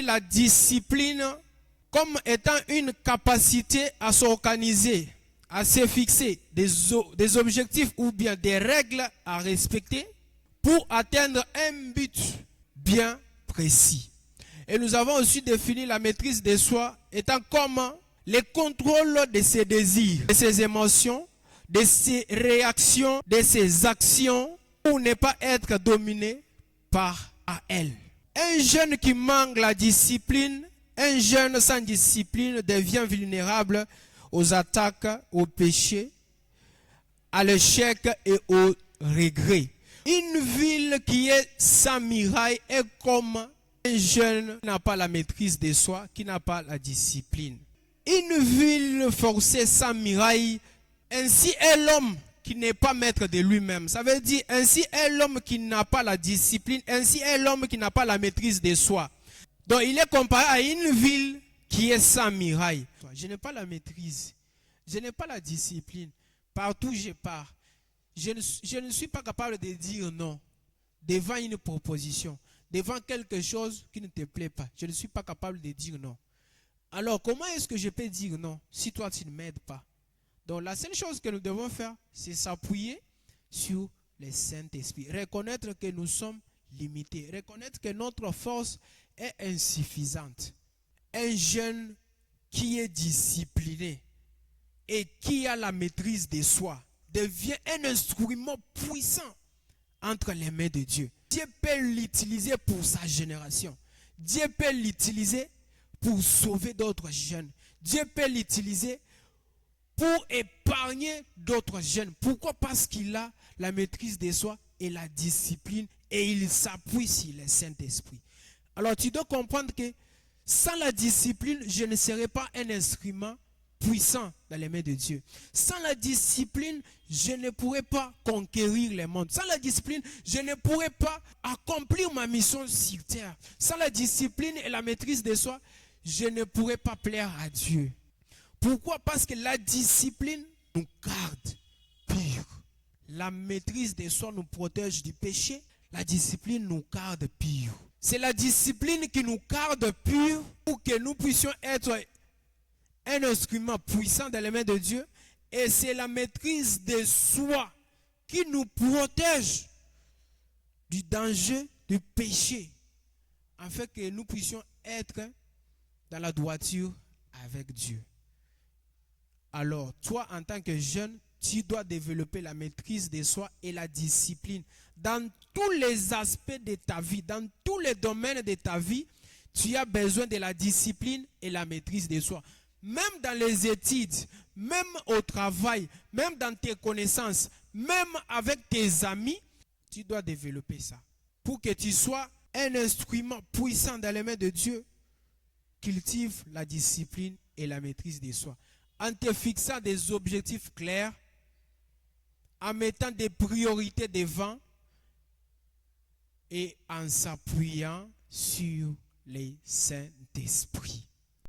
La discipline comme étant une capacité à s'organiser, à se fixer des objectifs ou bien des règles à respecter pour atteindre un but bien précis. Et nous avons aussi défini la maîtrise de soi étant comme le contrôle de ses désirs, de ses émotions, de ses réactions, de ses actions pour ne pas être dominé par elle. Un jeune qui manque la discipline, un jeune sans discipline devient vulnérable aux attaques, au péché, à l'échec et au regret. Une ville qui est sans muraille est comme un jeune qui n'a pas la maîtrise de soi, qui n'a pas la discipline. Une ville forcée sans muraille, ainsi est l'homme qui n'est pas maître de lui-même. Ça veut dire, ainsi est l'homme qui n'a pas la discipline, ainsi est l'homme qui n'a pas la maîtrise de soi. Donc il est comparé à une ville qui est sans muraille. Je n'ai pas la maîtrise, je n'ai pas la discipline. Partout je pars, je ne suis pas capable de dire non devant une proposition, devant quelque chose qui ne te plaît pas. Je ne suis pas capable de dire non. Alors comment est-ce que je peux dire non si toi tu ne m'aides pas? Donc la seule chose que nous devons faire, c'est s'appuyer sur le Saint-Esprit. Reconnaître que nous sommes limités. Reconnaître que notre force est insuffisante. Un jeune qui est discipliné et qui a la maîtrise de soi devient un instrument puissant entre les mains de Dieu. Dieu peut l'utiliser pour sa génération. Dieu peut l'utiliser pour sauver d'autres jeunes. Dieu peut l'utiliser pour épargner d'autres jeunes. Pourquoi? Parce qu'il a la maîtrise de soi et la discipline et il s'appuie sur le Saint-Esprit. Alors tu dois comprendre que sans la discipline, je ne serai pas un instrument puissant dans les mains de Dieu. Sans la discipline, je ne pourrai pas conquérir le monde. Sans la discipline, je ne pourrai pas accomplir ma mission sur terre. Sans la discipline et la maîtrise de soi, je ne pourrai pas plaire à Dieu. Pourquoi? Parce que la discipline nous garde purs. La maîtrise de soi nous protège du péché. La discipline nous garde purs. C'est la discipline qui nous garde purs pour que nous puissions être un instrument puissant dans les mains de Dieu. Et c'est la maîtrise de soi qui nous protège du danger, du péché, afin que nous puissions être dans la droiture avec Dieu. Alors, toi, en tant que jeune, tu dois développer la maîtrise de soi et la discipline. Dans tous les aspects de ta vie, dans tous les domaines de ta vie, tu as besoin de la discipline et la maîtrise de soi. Même dans les études, même au travail, même dans tes connaissances, même avec tes amis, tu dois développer ça. Pour que tu sois un instrument puissant dans les mains de Dieu, cultive la discipline et la maîtrise de soi. En te fixant des objectifs clairs, en mettant des priorités devant et en s'appuyant sur le Saint-Esprit.